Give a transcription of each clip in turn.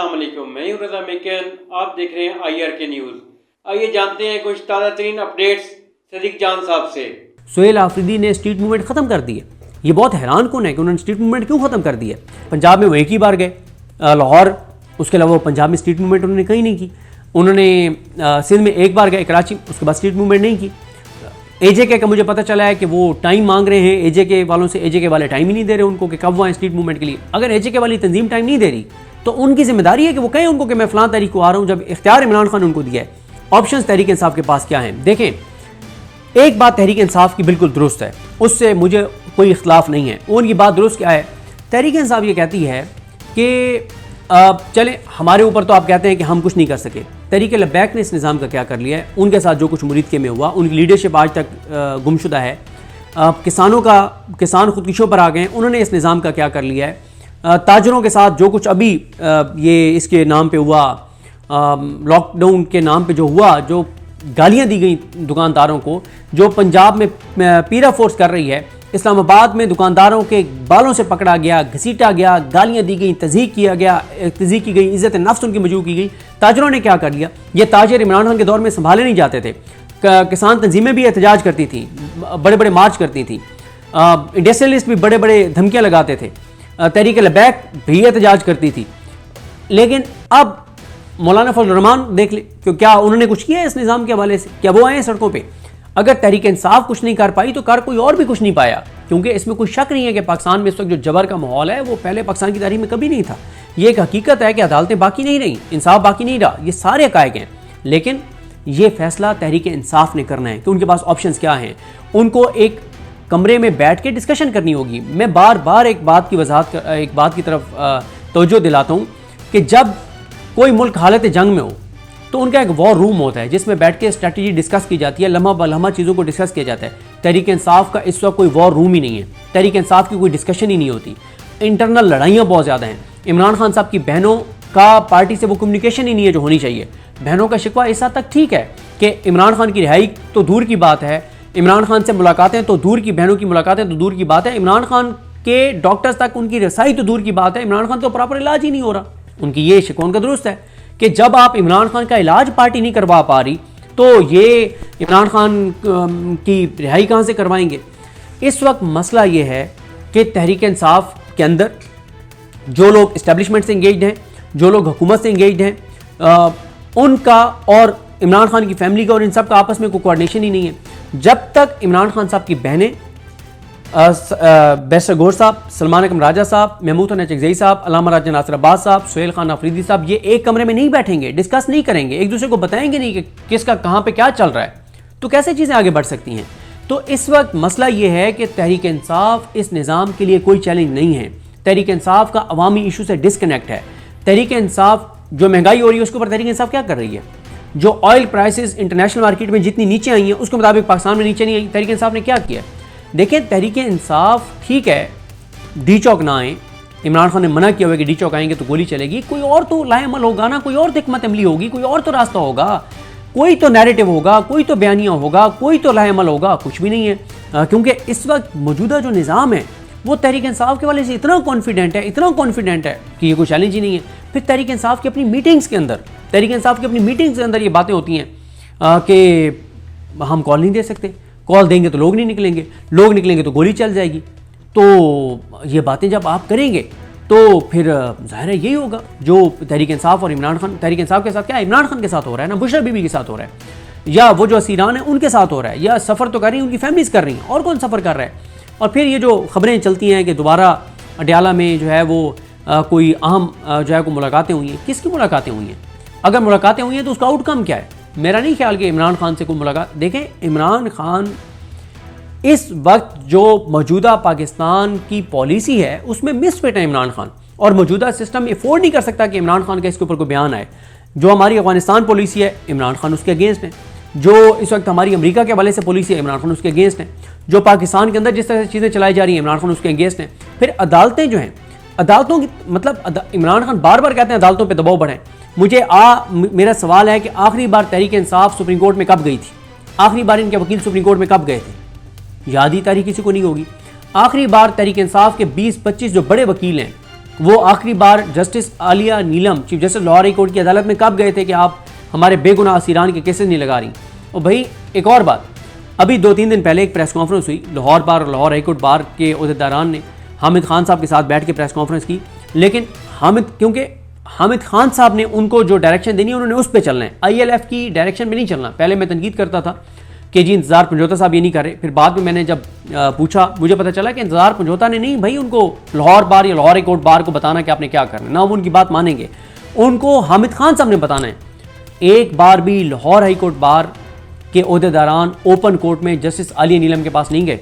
अस्सलाम वालेकुम, मैं हूं रज़ा मेकन। आप देख रहे हैं IRK न्यूज़। आइए जानते हैं कुछ ताज़ा तरीन अपडेट्स सदीक जान साहब से। सुहेल आफरीदी ने स्ट्रीट मूवमेंट ख़त्म कर दी है। ये बहुत हैरान कौन है कि उन्होंने स्ट्रीट मूवमेंट क्यों ख़त्म कर दिया। पंजाब में वो एक ही बार गए, लाहौर, उसके अलावा पंजाब में स्ट्रीट मूवमेंट उन्होंने कहीं नहीं की। उन्होंने सिंध में एक बार गए, कराची, उसके बाद स्ट्रीट मूवमेंट नहीं की। AJK का मुझे पता चला है कि वो टाइम मांग रहे हैं AJK वालों से। AJK वाले टाइम ही नहीं दे रहे उनको कि कब वो आए स्ट्रीट मूवमेंट के लिए। अगर AJK वाली तंजीम टाइम नहीं दे रही तो उनकी जिम्मेदारी है कि वो कहें उनको कि मैं फ़लाँ तारीख को आ रहा हूँ, जब इख्तियार इमरान खान उनको दिया है। ऑप्शंस तहरीक इंसाफ के पास क्या हैं? देखें, एक बात तहरीक इंसाफ की बिल्कुल दुरुस्त है, उससे मुझे कोई इख्तलाफ नहीं है। उनकी बात दुरुस्त क्या है? तहरीक इंसाफ ये कहती है कि चले हमारे ऊपर तो आप कहते हैं कि हम कुछ नहीं कर सके। तहरीक लब्बैक ने इस निज़ाम का क्या कर लिया है? उनके साथ जो कुछ मुरीद के में हुआ, उनकी लीडरशिप आज तक गुमशुदा है। किसान खुदकुशियों पर आ गए, उन्होंने इस निज़ाम का क्या कर लिया है? ताजरों के साथ जो कुछ अभी ये इसके नाम पे हुआ, लॉकडाउन के नाम पे जो हुआ, जो गालियां दी गई दुकानदारों को, जो पंजाब में पीरा फोर्स कर रही है, इस्लामाबाद में दुकानदारों के बालों से पकड़ा गया, घसीटा गया, गालियां दी गई, तज़हीक किया गया, तज़हीक की गई, इज़्ज़त नफ्स उनकी मजबूर की गई। ताजरों ने क्या कर लिया? ये ताजर इमरान खान के दौर में संभाले नहीं जाते थे। किसान तंजीमें भी एहतजाज करती थी, बड़े बड़े मार्च करती थी, इंडस्ट्रियलिस्ट भी बड़े बड़े धमकियाँ लगाते थे, तहरीक लब्बैक भी एहतजाज करती थी। लेकिन अब मौलाना फजल रहमान देख ले कि क्या उन्होंने कुछ किया है इस निज़ाम के हवाले से? क्या वो आए हैं सड़कों पे? अगर तहरीक इंसाफ कुछ नहीं कर पाई तो कर कोई और भी कुछ नहीं पाया, क्योंकि इसमें कोई शक नहीं है कि पाकिस्तान में इस वक्त जो जबर का माहौल है वो पहले पाकिस्तान की तारीख में कभी नहीं था। ये एक हकीकत है कि अदालतें बाकी नहीं रही, इंसाफ बाकी नहीं रहा, ये सारे हक़ाइक़ हैं। लेकिन ये फैसला तहरीक इंसाफ ने करना है कि उनके पास ऑप्शंस क्या हैं। उनको एक कमरे में बैठ के डिस्कशन करनी होगी। मैं बार बार एक बात की तरफ तवज्जो दिलाता हूँ कि जब कोई मुल्क हालत जंग में हो तो उनका एक वॉर रूम होता है जिसमें बैठ के स्ट्रैटेजी डिस्कस की जाती है, लम्हा बलम्हा चीज़ों को डिस्कस किया जाता है। तहरीक इंसाफ का इस वक्त कोई वॉर रूम ही नहीं है, तहरीक इंसाफ की कोई डिस्कशन ही नहीं होती। इंटरनल लड़ाइयाँ बहुत ज़्यादा हैं। इमरान खान साहब की बहनों का पार्टी से वो कम्युनिकेशन ही नहीं है जो होनी चाहिए। बहनों का शिकवा इस हद तक ठीक है कि इमरान खान की रिहाई तो दूर की बात है, इमरान खान से मुलाकातें तो दूर की, बहनों की मुलाकातें तो दूर की बात है, इमरान खान के डॉक्टर्स तक उनकी रसाई तो दूर की बात है, इमरान खान तो प्रॉपर इलाज ही नहीं हो रहा। उनकी ये शिकवा उनका दुरुस्त है कि जब आप इमरान खान का इलाज पार्टी नहीं करवा पा रही तो ये इमरान खान की रिहाई कहाँ से करवाएंगे? इस वक्त मसला ये है कि तहरीक इंसाफ के अंदर जो लोग इस्टेब्लिशमेंट से इंगेज्ड हैं, जो लोग हुकूमत से इंगेज्ड हैं, उनका और इमरान खान की फैमिली का और इन सब का आपस में कोई कोऑर्डिनेशन ही नहीं है। जब तक इमरान खान साहब की बहनें बैरिस्टर गौहर साहब, सलमान अकरम राजा साहब, महमूद हसन चकज़ई साहब, अल्लामा राजा नासिर अब्बास साहब, सुहेल खान आफरीदी साहब ये एक कमरे में नहीं बैठेंगे, डिस्कस नहीं करेंगे, एक दूसरे को बताएंगे नहीं कि किसका कहाँ पे क्या चल रहा है, तो कैसे चीज़ें आगे बढ़ सकती हैं? तो इस वक्त मसला ये है कि तहरीक इंसाफ इस निज़ाम के लिए कोई चैलेंज नहीं है। तहरीक इंसाफ का अवामी इशू से डिस्कनेक्ट है। तहरीक इंसाफ जो महंगाई हो रही है उसके ऊपर तहरीक इंसाफ क्या कर रही है? जो ऑयल प्राइसेस इंटरनेशनल मार्केट में जितनी नीचे आई हैं उसके मुताबिक पाकिस्तान में नीचे नहीं आई। तहरीक इंसाफ ने क्या किया? देखें, तहरीक इंसाफ ठीक है, डी चौक ना आए, इमरान खान ने मना किया हुआ कि डी चौक आएंगे तो गोली चलेगी, कोई और तो लाएअमल होगा ना, कोई और हिकमत अमली होगी, कोई और तो रास्ता होगा, कोई तो नैरेटिव होगा, कोई तो बयानिया होगा, कोई तो लाएअमल होगा। कुछ भी नहीं है, क्योंकि इस वक्त मौजूदा जो निज़ाम है वो तहरीक इंसाफ के वाले से इतना कॉन्फिडेंट है कि ये कोई चैलेंज ही नहीं है। फिर तहरीक इंसाफ की अपनी मीटिंग्स के अंदर ये बातें होती हैं कि हम कॉल नहीं दे सकते, कॉल देंगे तो लोग नहीं निकलेंगे, लोग निकलेंगे तो गोली चल जाएगी। तो ये बातें जब आप करेंगे तो फिर ज़ाहिर है यही होगा जो तहरीक इंसाफ और इमरान खान, तहरीक इंसाफ के साथ क्या इमरान खान के साथ हो रहा है ना, बुशरा बीबी के साथ हो रहा है, या वो जो असीरान है उनके साथ हो रहा है, या सफ़र तो कर रही हैं उनकी फैमिलीज कर रही हैं, और कौन सफ़र कर रहा है? और फिर ये जो खबरें चलती हैं कि दोबारा अडयाला में जो है वो कोई अहम जो है को मुलाकातें हुई हैं, किसकी मुलाकातें हुई हैं? अगर मुलाकातें हुई हैं तो उसका आउटकम क्या है? मेरा नहीं ख्याल कि इमरान खान से कोई मुलाकात। देखें, इमरान खान इस वक्त जो मौजूदा पाकिस्तान की पॉलिसी है उसमें मिसफिट है इमरान खान, और मौजूदा सिस्टम अफोर्ड नहीं कर सकता कि इमरान खान का इसके ऊपर कोई बयान आए। जो हमारी अफगानिस्तान पॉलिसी है इमरान खान उसके अगेंस्ट है, जो इस वक्त हमारी अमेरिका के हवाले से पॉलिसी है इमरान खान उसके अगेंस्ट है, जो पाकिस्तान के अंदर जिस तरह से चीज़ें चलाई जा रही हैं इमरान खान उसके अगेंस्ट हैं। फिर अदालतें जो हैं, अदालतों की मतलब इमरान खान बार बार कहते हैं अदालतों पर दबाव बढ़ाएं। मेरा सवाल है कि आखिरी बार तहरीक इंसाफ सुप्रीम कोर्ट में कब गई थी? आखिरी बार इनके वकील सुप्रीम कोर्ट में कब गए थे? याद ही तारीख किसी को नहीं होगी। आखिरी बार तहरीक इंसाफ के 20-25 जो बड़े वकील हैं वो आखिरी बार justice Aalia Neelum chief justice Lahore high court की अदालत में कब गए थे कि आप हमारे बेगुनाह असीरान के केसेस नहीं लगा रही। और भाई एक और बात, अभी 2-3 दिन पहले एक प्रेस कॉन्फ्रेंस हुई, लाहौर बार और लाहौर हाई कोर्ट बार के अहदेदारान ने हामिद खान साहब के साथ बैठ के प्रेस कॉन्फ्रेंस की, लेकिन क्योंकि हामिद खान साहब ने उनको जो डायरेक्शन देनी है उन्होंने उस पर चलना है, ILF की डायरेक्शन में नहीं चलना। पहले मैं तनकीद करता था कि जी इंतजार पंजोता साहब ये नहीं कर रहे, फिर बाद में मैंने जब पूछा मुझे पता चला कि इंतजार पंजोता ने नहीं, भाई उनको लाहौर बार या लाहौर हाई कोर्ट बार को बताना कि आपने क्या करना है, ना वो उनकी बात मानेंगे, उनको हामिद खान साहब ने बताना है। एक बार भी लाहौर हाई कोर्ट बार के ओहदेदारान ओपन कोर्ट में जस्टिस आलिया नीलम के पास नहीं गए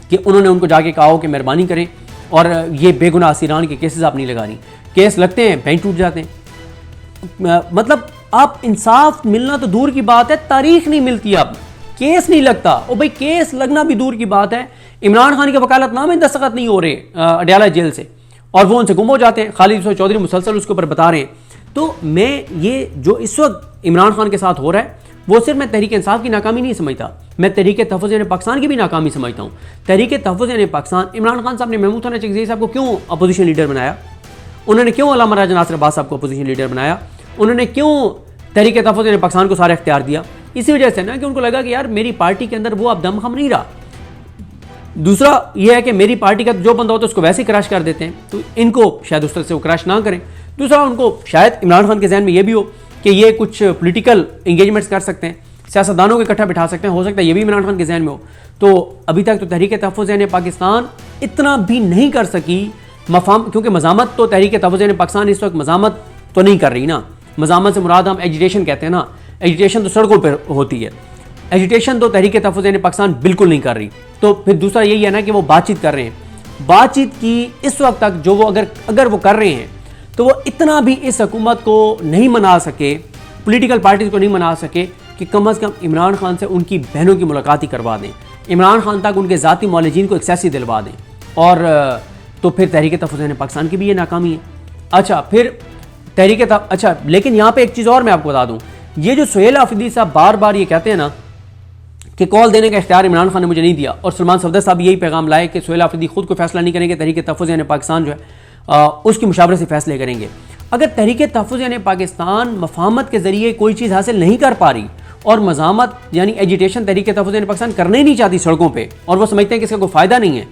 कि उन्होंने उनको जाके कहा हो कि मेहरबानी करें और ये बेगुनाह असीरान के केसेस आप नहीं लगा रही। केस लगते हैं, बैंक टूट जाते हैं। मतलब आप इंसाफ मिलना तो दूर की बात है, तारीख नहीं मिलती, अब केस नहीं लगता। और भाई केस लगना भी दूर की बात है, इमरान खान के वकालतनामे दस्तखत नहीं हो रहे अडयाला जेल से, और वो उनसे गुम हो जाते हैं। खालिद चौधरी मुसलसल उसके ऊपर बता रहे हैं। तो मैं ये जो इस वक्त इमरान खान के साथ हो रहा है वो सिर्फ मैं तहरीक इंसाफ की नाकामी नहीं समझता, मैं तहरीक तहफ़्फ़ुज़ पाकिस्तान की भी नाकामी समझता हूँ। तहरीक तहफ़्फ़ुज़ पाकिस्तान, इमरान खान साहब ने महमूद खान चकज़ई साहब को क्यों अपोजिशन लीडर बनाया, उन्होंने क्यों अल्लामा राजा नासिर अब्बास साहब को अपोजिशन लीडर बनाया, उन्होंने क्यों तहरीक तहफ़्फ़ुज़ पाकिस्तान को सारा इख्तियार दिया, इसी वजह से ना कि उनको लगा कि यार मेरी पार्टी के अंदर वो अब दमखम नहीं रहा। दूसरा यह है कि मेरी पार्टी का जो बंदा होता है उसको वैसे ही क्रश कर देते हैं, तो इनको शायद उस तरह से वो क्रश ना करें। दूसरा उनको शायद इमरान खान के जहन में ये भी हो कि ये कुछ पॉलिटिकल एंगेजमेंट्स कर सकते हैं, सियासतदानों को इकट्ठा बिठा सकते हैं, हो सकता है ये भी इमरान खान के जहन में हो। तो अभी तक तो तहरीक तहफ़्फ़ुज़ पाकिस्तान इतना भी नहीं कर सकी मफाम, क्योंकि मज़ामत तो तहरीक तहफ़्फ़ुज़ पाकिस्तान इस वक्त मज़ामत तो नहीं कर रही ना। मज़ामत से मुराद हम एजिटेशन कहते हैं ना, एजिटेशन तो सड़कों पर होती है, एजिटेशन तो तहरीक तहफ़्फ़ुज़ पाकिस्तान बिल्कुल नहीं कर रही। तो फिर दूसरा यही है ना कि वो बातचीत कर रहे हैं। बातचीत की इस वक्त तक जो वो अगर वो कर रहे हैं तो वो इतना भी इस हुकूमत को नहीं मना सके, पॉलिटिकल पार्टीज़ को नहीं मना सके कि कम अज़ कम इमरान खान से उनकी बहनों की मुलाकात ही करवा दें, इमरान खान तक उनके ज़ाती मौलजीन को एक्सेस ही दिलवा दें। और तो फिर तहरीक तहफ़्फ़ुज़ पाकिस्तान की भी ये नाकामी है। अच्छा फिर अच्छा, लेकिन यहाँ पे एक चीज़ और मैं आपको बता दूँ, ये जो सुहेल आफरीदी साहब बार बार ये कहते हैं ना कि कॉल देने का इख्तियार इमरान खान ने मुझे नहीं दिया, और सलमान सफदर साहब यही पैगाम लाए कि सुहेल आफरीदी खुद को फैसला नहीं करेंगे, तहरीक तहफ़्फ़ुज़ पाकिस्तान जो है उसकी मुशावरे से फैसले करेंगे। अगर तहरीक तहफ़्फ़ुज़ पाकिस्तान मफाहमत के ज़रिए कोई चीज़ हासिल नहीं कर पा रही और मज़ामत यानी एजिटेशन तहरीक तहफ़्फ़ुज़ पाकिस्तान करना ही नहीं चाहती सड़कों पे, और वो समझते हैं कि इसका कोई फ़ायदा नहीं है,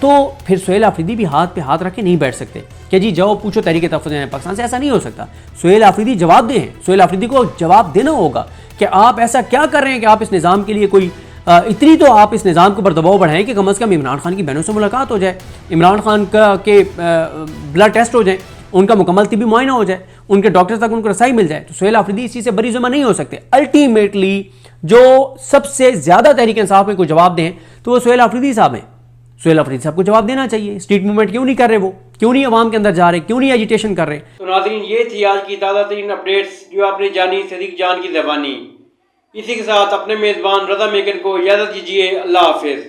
तो फिर सुहेल आफरीदी भी हाथ पे हाथ रख के नहीं बैठ सकते कि जी जाओ पूछो तहरीक तहफ़्फ़ुज़ पाकिस्तान से। ऐसा नहीं हो सकता। सुहेल आफरीदी जवाब दें, सुहेल आफरीदी को जवाब देना होगा कि आप ऐसा क्या कर रहे हैं कि आप इस निज़ाम के लिए कोई इतनी तो आप इस निज़ाम के ऊपर दबाव बढ़ाएं कि कम अज़ कम इमरान खान की बहनों से मुलाकात हो जाए, इमरान खान के ब्लड टेस्ट हो जाए, उनका मुकम्मल तिब्बी मुआयना हो जाए, उनके डॉक्टर तक उनको रसाई मिल जाए। तो सुहेल आफरीदी इस चीज़ से बरी ज़ुम्मा नहीं हो सकते। अल्टीमेटली जो सबसे ज़्यादा तहरीक इंसाफ में कोई जवाब दें तो वो सुहेल आफरीदी साहब हैं। सुहेल आफरीदी साहब को जवाब देना चाहिए। स्ट्रीट मूवमेंट क्यों नहीं कर रहे, वो क्यों नहीं अवाम के अंदर जा रहे, क्यों नहीं एजिटेशन कर रहे। तो नाज़रीन, ये थी आज की ताज़ा तरीन अपडेट्स जो आपने जानी सदीक जान की ज़बानी। इसी के साथ अपने मेज़बान रज़ा मेकन को इजाज़त दीजिए। अल्लाह हाफ़िज़।